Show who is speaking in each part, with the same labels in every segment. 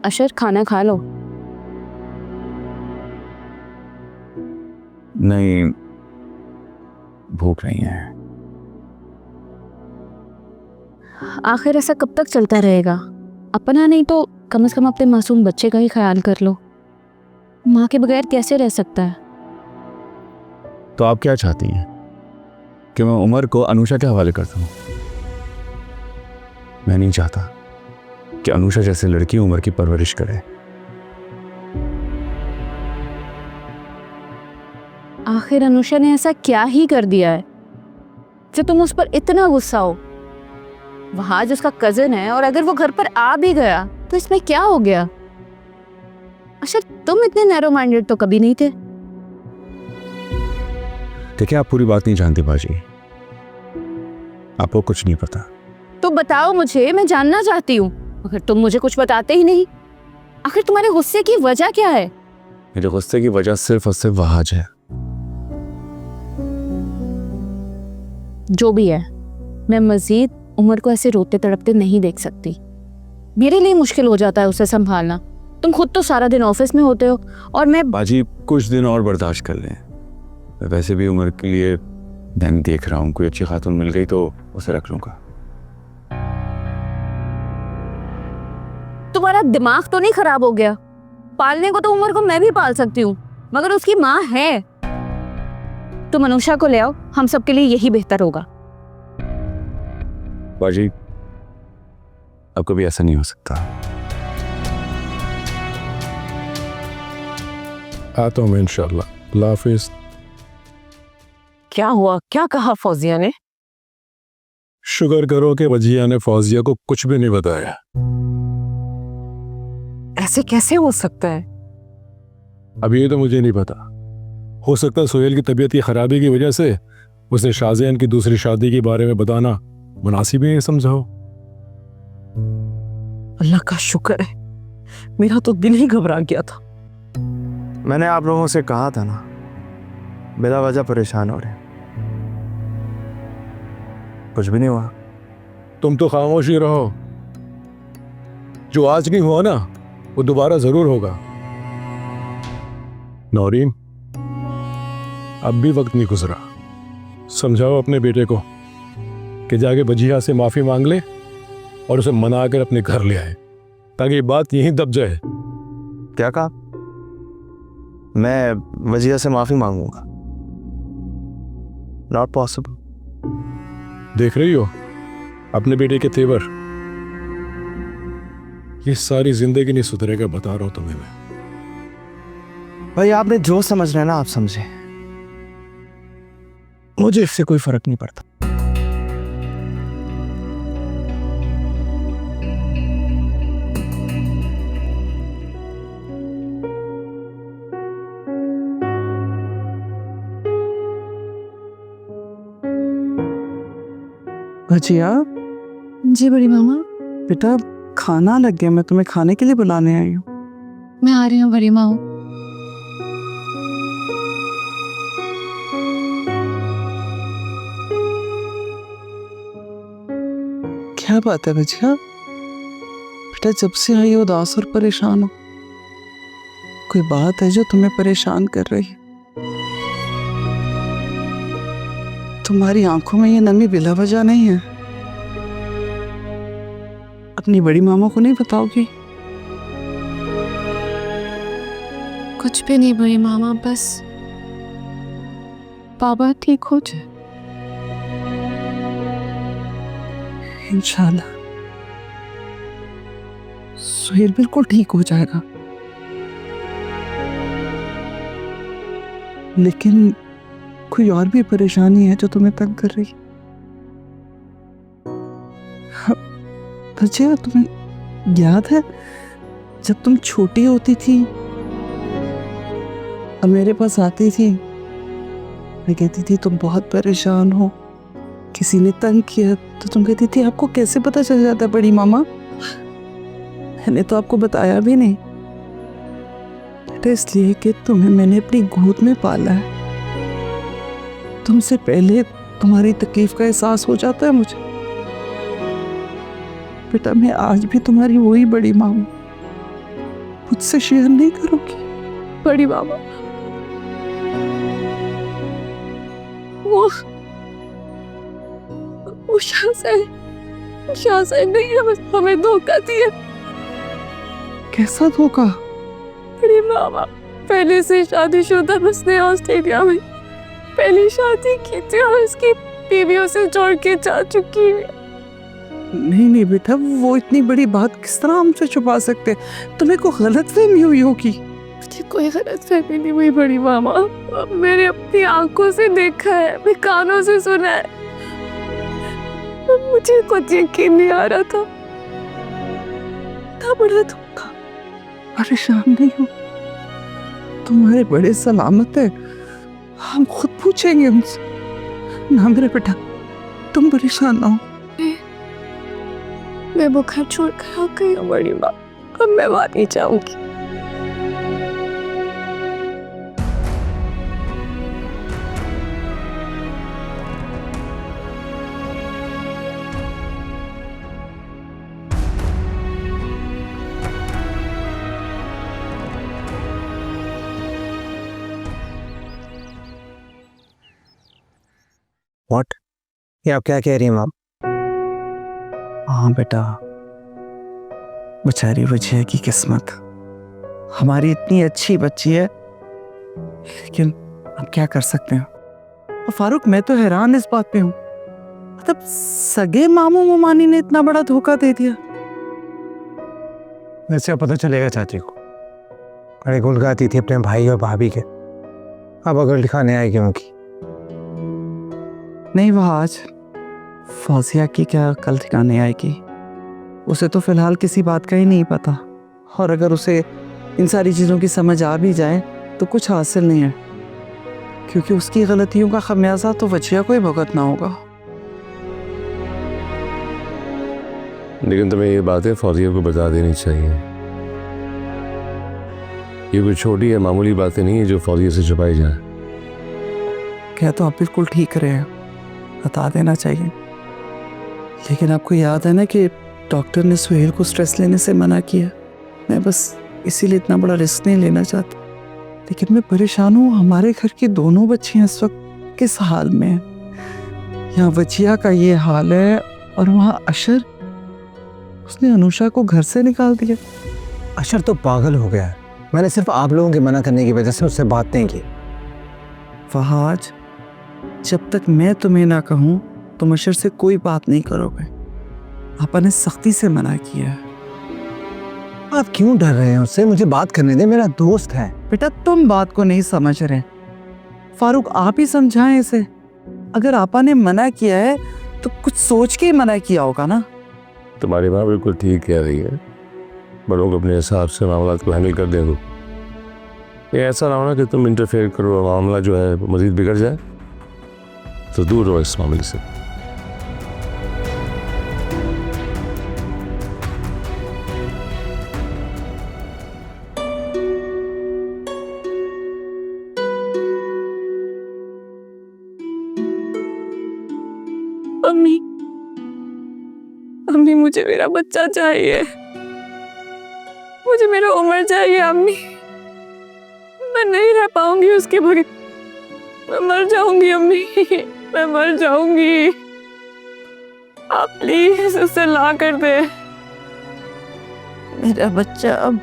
Speaker 1: अशर खाना खा लो।
Speaker 2: नहीं, भूख नहीं है।
Speaker 1: आखिर ऐसा कब तक चलता रहेगा? अपना नहीं तो कम से कम अपने मासूम बच्चे का ही ख्याल कर लो। माँ के बगैर कैसे रह सकता है?
Speaker 2: तो आप क्या चाहती हैं कि मैं उमर को अनुषा के हवाले कर दूं? मैं नहीं चाहता कि अनुषा जैसे लड़की उमर की परवरिश करे।
Speaker 1: आखिर अनुषा ने ऐसा क्या ही कर दिया है जो तुम उस पर इतना गुस्सा हो? वहां जिसका कजिन है, और अगर वो घर पर आ भी गया तो इसमें क्या हो गया? अच्छा, तुम इतने नैरो माइंडेड तो कभी नहीं थे।
Speaker 2: देखिए, आप पूरी बात नहीं जानती बाजी, आपको कुछ नहीं पता।
Speaker 1: तो बताओ मुझे, मैं जानना चाहती हूँ। अगर तुम मुझे कुछ बताते ही नहीं, आखिर तुम्हारे गुस्से की वजह क्या है?
Speaker 2: मेरे गुस्से की वजह सिर्फ और सिर्फ वहाज है।
Speaker 1: जो भी है, मैं मजीद उमर को ऐसे रोते तड़पते नहीं देख सकती। मेरे लिए मुश्किल हो जाता है उसे संभालना। तुम खुद तो सारा दिन ऑफिस में होते हो और मैं।
Speaker 2: बाजी, कुछ दिन और बर्दाश्त कर लें। मैं वैसे भी उमर के लिए दिन देख रहा हूँ, कोई अच्छी खातून मिल गई तो उसे रख लूंगा।
Speaker 1: तुम्हारा दिमाग तो नहीं खराब हो गया? पालने को तो उमर को मैं भी पाल सकती हूँ, मगर उसकी माँ है। तुम अनुषा को ले आओ, हम सबके लिए यही बेहतर होगा।
Speaker 2: बाजी, अब कभी ऐसा नहीं हो सकता।
Speaker 3: आता हूँ मैं इंशाल्लाह। अल्लाह हाफिज।
Speaker 4: क्या हुआ? क्या कहा फौजिया ने?
Speaker 3: शुक्र करो कि वजिया ने फौजिया को कुछ भी नहीं बताया।
Speaker 4: ऐसे कैसे हो सकता है?
Speaker 3: अभी ये तो मुझे नहीं पता। हो सकता है सुहेल की तबीयत की खराबी की वजह से उसे शाहजहान की दूसरी शादी के बारे में बताना मुनासिब ही नहीं समझाओ।
Speaker 4: अल्लाह का शुक्र है, मेरा तो दिल ही घबरा गया था।
Speaker 5: मैंने आप लोगों से कहा था ना, बिला वजह परेशान हो रहे। कुछ भी नहीं हुआ।
Speaker 3: तुम तो खामोश ही रहो। जो आज नहीं हुआ ना, वो दोबारा जरूर होगा। नौरीन, अब भी वक्त नहीं गुजरा। समझाओ अपने बेटे को कि जाके वजिया से माफी मांग ले और उसे मना कर अपने घर ले आए, ताकि ये बात यहीं दब जाए।
Speaker 5: क्या कहा? मैं वजिया से माफी मांगूंगा? Not possible.
Speaker 3: देख रही हो अपने बेटे के तेवर? ये सारी जिंदगी नहीं सुधरेगा, बता रहा हूं तुम्हें मैं।
Speaker 5: भाई, आपने जो समझना है ना आप समझे, मुझे इससे कोई फर्क नहीं पड़ता।
Speaker 6: भजिया,
Speaker 1: जी बड़ी मामा।
Speaker 6: बेटा खाना लग गया, मैं तुम्हें खाने के लिए बुलाने आई हूँ।
Speaker 1: मैं आ रही हूँ बड़ी माँ।
Speaker 6: क्या बात है भजिया? बेटा जब से आई हो उदास और परेशान हो। कोई बात है जो तुम्हें परेशान कर रही है? तुम्हारी आंखों में ये नमी बिला वजह नहीं है। अपनी बड़ी मामा को नहीं बताओगी?
Speaker 1: कुछ भी नहीं बड़ी मामा, बस बाबा ठीक हो जाए।
Speaker 6: इंशाल्लाह सुहेल बिल्कुल ठीक हो जाएगा। लेकिन कोई और भी परेशानी है जो तुम्हें तंग कर रही? बच्चे, तुम्हें याद है जब तुम छोटी होती थी और मेरे पास आती थी, मैं कहती थी तुम बहुत परेशान हो, किसी ने तंग किया, तो तुम कहती थी आपको कैसे पता चल जाता बड़ी मामा? मैंने तो आपको बताया भी नहीं। बेटा इसलिए कि तुम्हें मैंने अपनी गोद में पाला है। तुमसे पहले तुम्हारी तकलीफ का एहसास हो जाता है मुझे। बेटा मैं आज भी तुम्हारी वही बड़ी माँ हूँ मुझसे शेयर नहीं करोगी?
Speaker 1: बड़ी मामा, वो शाहज़ाद नहीं हमें धोखा दिया।
Speaker 6: कैसा धोखा?
Speaker 1: बड़ी मामा, पहले से शादीशुदा उसने ऑस्ट्रेलिया में पहली शादी की थी और उसकी बीवियों से जोड़ के जा चुकी है।
Speaker 6: नहीं बेटा, वो इतनी बड़ी बात किस तरह हमसे छुपा सकते? तुम्हें कोई गलतफहमी हुई होगी।
Speaker 1: मुझे कोई गलतफहमी नहीं हुई बड़ी मामा, मैंने अपनी आंखों से देखा है, मैं कानों से सुना है, मुझे कुछ यकीन नहीं आ रहा था।
Speaker 6: इतना बड़ा धोखा। परेशान नहीं हो, तुम्हारे बड़े सलामत है, हम खुद पूछेंगे उनसे। ना मेरे बेटा, तुम परेशान ना हो।
Speaker 1: मैं बुखार छोड़ कर आ गई हूँ बड़ी माँ, अब मैं वहाँ नहीं जाऊंगी।
Speaker 5: व्हाट? ये आप क्या कह रही हैं मैम?
Speaker 6: हाँ बेटा, बेचारी वजिया की किस्मत, हमारी इतनी अच्छी बच्ची है, लेकिन हम क्या कर सकते हैं। और फारूक, मैं तो हैरान इस बात पे हूँ, मतलब सगे मामू मुमानी ने इतना बड़ा धोखा दे दिया।
Speaker 5: वैसे अब पता चलेगा चाची को। अरे गुल गाती थी अपने भाई और भाभी के, अब अगर दिखाने आएगी उनकी।
Speaker 6: नहीं, वह आज फौजिया की क्या कल ठिकाने आएगी? उसे तो फिलहाल किसी बात का ही नहीं पता, और अगर उसे इन सारी चीज़ों की समझ आ भी जाए तो कुछ हासिल नहीं है, क्योंकि उसकी गलतियों का खमियाजा तो वजिया को ही भुगतना होगा।
Speaker 3: लेकिन तुम्हें ये बातें फौजिया को बता देनी चाहिए। ये कोई छोटी या मामूली बातें नहीं है जो फौजिया से छुपाई जाए।
Speaker 6: क्या तो आप बिल्कुल ठीक रहे हैं, बता देना चाहिए। लेकिन आपको याद है ना कि डॉक्टर ने सुहेल को स्ट्रेस लेने से मना किया। मैं बस इसीलिए इतना बड़ा रिस्क नहीं लेना चाहता। लेकिन मैं परेशान हूँ, हमारे घर की दोनों बच्चियाँ इस वक्त किस हाल में हैं। यहाँ वजिया का ये हाल है और वहाँ अशर, उसने अनुषा को घर से निकाल दिया।
Speaker 5: अशर तो पागल हो गया है। मैंने सिर्फ आप लोगों के मना करने की वजह से उससे बात नहीं की।
Speaker 6: फहाज, जब तक मैं तुम्हें ना कहूँ तुम अशर से कोई बात नहीं करोगे। आपा ने सख्ती से मना किया है।
Speaker 5: आप क्यों डर रहे हैं उससे? मुझे बात करने दे, मेरा दोस्त है।
Speaker 6: बेटा, तुम बात को नहीं समझ रहे। फारूक, आप ही समझाएं इसे। अगर आपा ने मना किया है तो कुछ सोच के ही मना किया होगा ना।
Speaker 3: तुम्हारी माँ बिल्कुल ठीक कह रही है। बड़ों को अपने हिसाब से मामला को हैंडल कर दे दो। ये ऐसा ना हो ना कि तुम इंटरफेयर करो, मामला जो है मजीद बिगड़ जाए। तो दूर रहो इस मामले से।
Speaker 1: अम्मी, अम्मी, मुझे मेरा बच्चा चाहिए, मुझे मेरा उमर चाहिए अम्मी। मैं नहीं रह पाऊंगी उसके बगैर, मैं मर जाऊंगी अम्मी, मैं मर जाऊंगी। आप प्लीज उसे ला कर दे।
Speaker 6: मेरा बच्चा, अब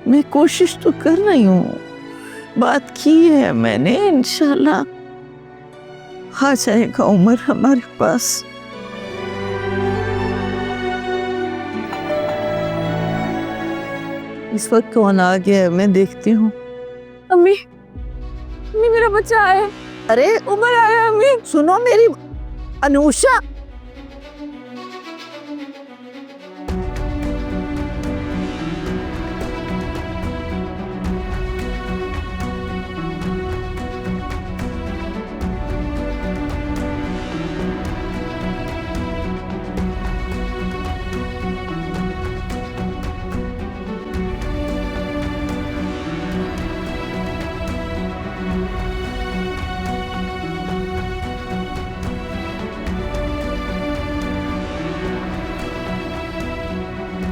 Speaker 6: मैं कोशिश तो कर रही हूँ, बात की है मैंने, इंशाल्लाह आ जाएगा उमर हमारे पास। इस वक्त कौन आ गया है, मैं देखती हूँ।
Speaker 1: अम्मी, अम्मी, मेरा बच्चा आया।
Speaker 6: अरे
Speaker 1: उमर आया अम्मी।
Speaker 6: सुनो मेरी अनुषा,